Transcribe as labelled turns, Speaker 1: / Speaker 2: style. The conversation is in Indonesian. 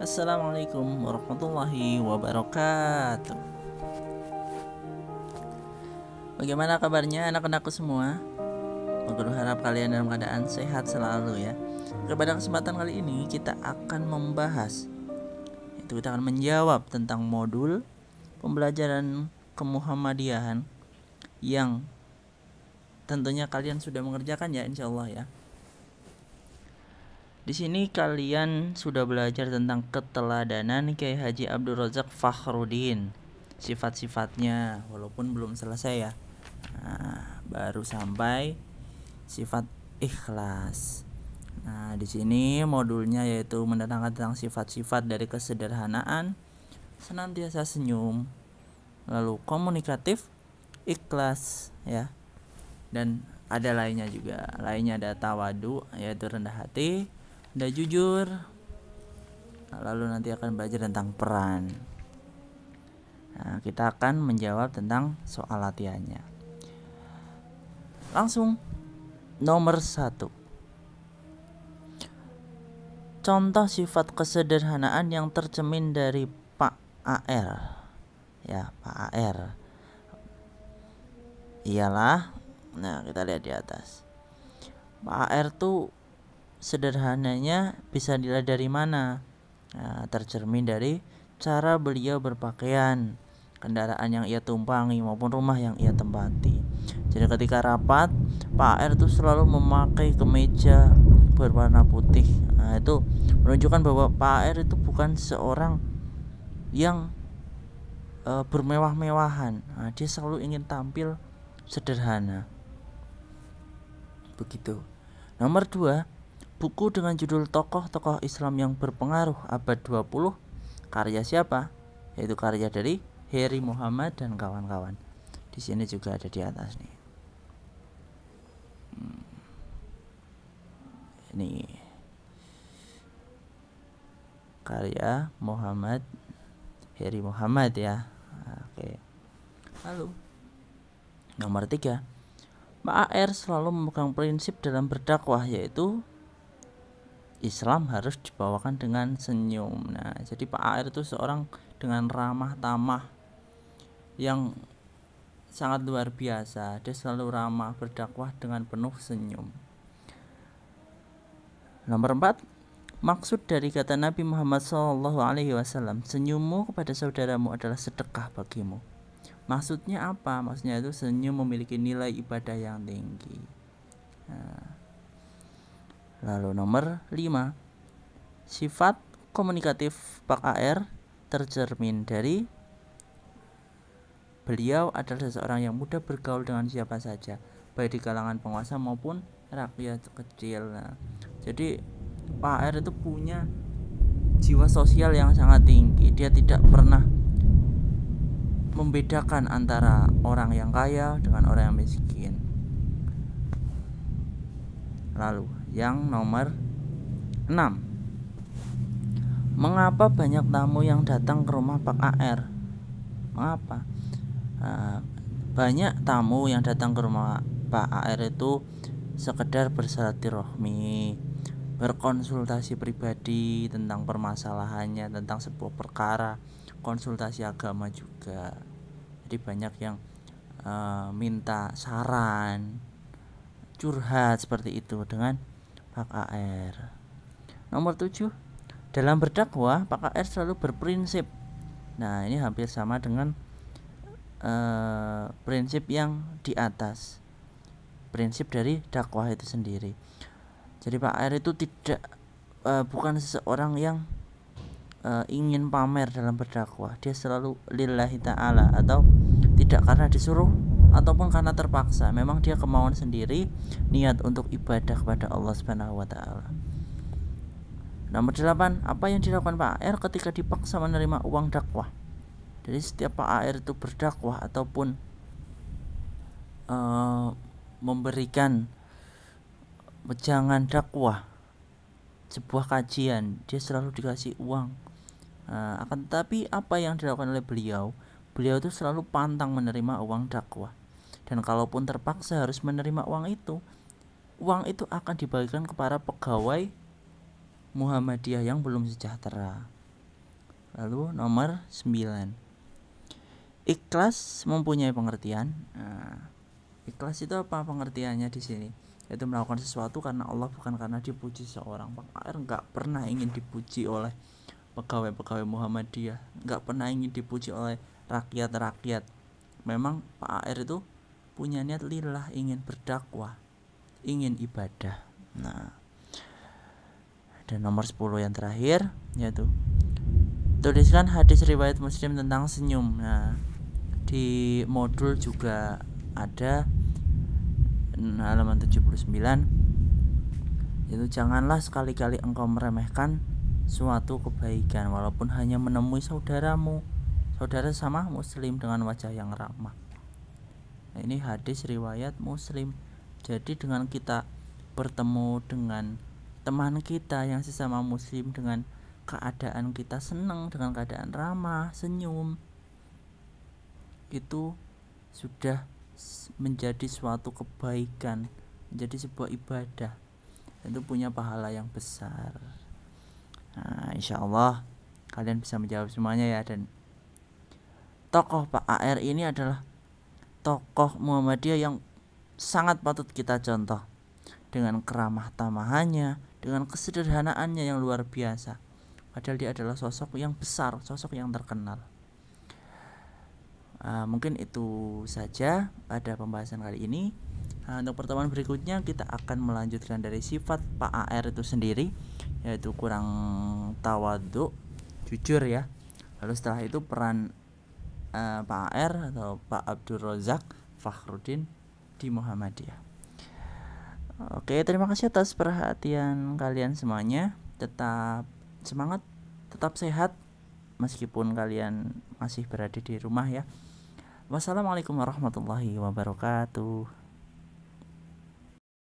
Speaker 1: Assalamualaikum warahmatullahi wabarakatuh. Bagaimana kabarnya anak-anakku semua? Aku harap kalian dalam keadaan sehat selalu ya. Pada kesempatan kali ini kita akan membahas, kita akan menjawab tentang modul pembelajaran kemuhammadiyahan yang tentunya kalian sudah mengerjakan ya, insyaallah ya. Di sini kalian sudah belajar tentang keteladanan Kiai Haji Abdul Razak Fakhruddin, sifat-sifatnya, walaupun belum selesai ya. Baru sampai sifat ikhlas. Nah, di sini modulnya yaitu menerangkan tentang sifat-sifat dari kesederhanaan, senantiasa senyum, lalu komunikatif, ikhlas ya. Dan ada lainnya juga. Lainnya ada tawadu, yaitu rendah hati, ada jujur. Lalu nanti akan belajar tentang peran. Nah, kita akan menjawab tentang soal latihannya. Langsung nomor 1. Contoh sifat kesederhanaan yang tercermin dari Pak AR. Ya, Pak AR. Iyalah. Nah, kita lihat di atas. Pak AR tuh sederhananya bisa dilihat dari mana? Nah, tercermin dari cara beliau berpakaian, kendaraan yang ia tumpangi maupun rumah yang ia tempati. Jadi ketika rapat, Pak R itu selalu memakai kemeja berwarna putih. Nah, itu menunjukkan bahwa Pak R itu bukan seorang yang bermewah-mewahan. Nah, dia selalu ingin tampil sederhana. Begitu. Nomor 2, buku dengan judul Tokoh-tokoh Islam yang berpengaruh abad 20, karya siapa? Yaitu karya dari Heri Muhammad dan kawan-kawan. Di sini juga ada di atas nih. Ini karya Muhammad, Heri Muhammad ya. Oke. Lalu nomor 3, Pak AR selalu memegang prinsip dalam berdakwah, yaitu Islam harus dibawakan dengan senyum. Nah, jadi Pak AR itu seorang dengan ramah tamah yang sangat luar biasa. Dia selalu ramah, berdakwah dengan penuh senyum. Nomor 4, maksud dari kata Nabi Muhammad SAW, senyummu kepada saudaramu adalah sedekah bagimu. Maksudnya apa? Maksudnya itu senyum memiliki nilai ibadah yang tinggi. Nah, lalu nomor 5, sifat komunikatif Pak AR tercermin dari beliau adalah seseorang yang mudah bergaul dengan siapa saja, baik di kalangan penguasa maupun rakyat kecil. Nah, jadi Pak AR itu punya jiwa sosial yang sangat tinggi. Dia tidak pernah membedakan antara orang yang kaya dengan orang yang miskin. Lalu yang nomor 6, mengapa banyak tamu yang datang ke rumah Pak AR? Mengapa? Banyak tamu yang datang ke rumah Pak AR itu sekedar bersilaturahmi, berkonsultasi pribadi tentang permasalahannya, tentang sebuah perkara, konsultasi agama juga. Jadi banyak yang minta saran, curhat seperti itu dengan Pak AR. Nomor 7, dalam berdakwah Pak AR selalu berprinsip. Nah, ini hampir sama dengan prinsip yang di atas, prinsip dari dakwah itu sendiri. Jadi Pak AR itu tidak bukan seseorang yang ingin pamer dalam berdakwah. Dia selalu lillahi ta'ala, atau tidak karena disuruh ataupun karena terpaksa. Memang dia kemauan sendiri, niat untuk ibadah kepada Allah Subhanahu wa taala. Nomor 8, apa yang dilakukan Pak AR ketika dipaksa menerima uang dakwah? Jadi setiap Pak AR itu berdakwah ataupun memberikan wejangan dakwah, sebuah kajian, dia selalu dikasih uang. Akan tetapi apa yang dilakukan oleh beliau itu selalu pantang menerima uang dakwah. Dan kalaupun terpaksa harus menerima uang itu akan dibagikan kepada pegawai Muhammadiyah yang belum sejahtera. Lalu nomor 9, ikhlas mempunyai pengertian. Ikhlas itu apa pengertiannya di sini? Yaitu melakukan sesuatu karena Allah, bukan karena dipuji seorang. Pak AR nggak pernah ingin dipuji oleh pegawai-pegawai Muhammadiyah, nggak pernah ingin dipuji oleh rakyat-rakyat. Memang Pak AR itu punya niat lillah, ingin berdakwah, ingin ibadah. Nah, dan nomor 10 yang terakhir, yaitu tuliskan hadis riwayat Muslim tentang senyum. Nah, di modul juga ada halaman 79, itu janganlah sekali-kali engkau meremehkan suatu kebaikan walaupun hanya menemui saudara sama muslim dengan wajah yang ramah. Nah, ini hadis riwayat Muslim. Jadi dengan kita bertemu dengan teman kita yang sesama muslim dengan keadaan kita senang, dengan keadaan ramah, senyum, itu sudah menjadi suatu kebaikan, menjadi sebuah ibadah, itu punya pahala yang besar. Nah, insya Allah kalian bisa menjawab semuanya ya. Dan tokoh Pak AR ini adalah tokoh Muhammadiyah yang sangat patut kita contoh, dengan keramah tamahannya, dengan kesederhanaannya yang luar biasa. Padahal dia adalah sosok yang besar, sosok yang terkenal. Mungkin itu saja pada pembahasan kali ini. Untuk pertemuan berikutnya kita akan melanjutkan dari sifat Pak AR itu sendiri, yaitu kurang tawadhu, jujur ya. Lalu setelah itu peran Pak AR atau Pak Abdul Razak Fakhruddin di Muhammadiyah. Oke, terima kasih atas perhatian kalian semuanya. Tetap semangat, tetap sehat meskipun kalian masih berada di rumah ya. Wassalamualaikum warahmatullahi wabarakatuh.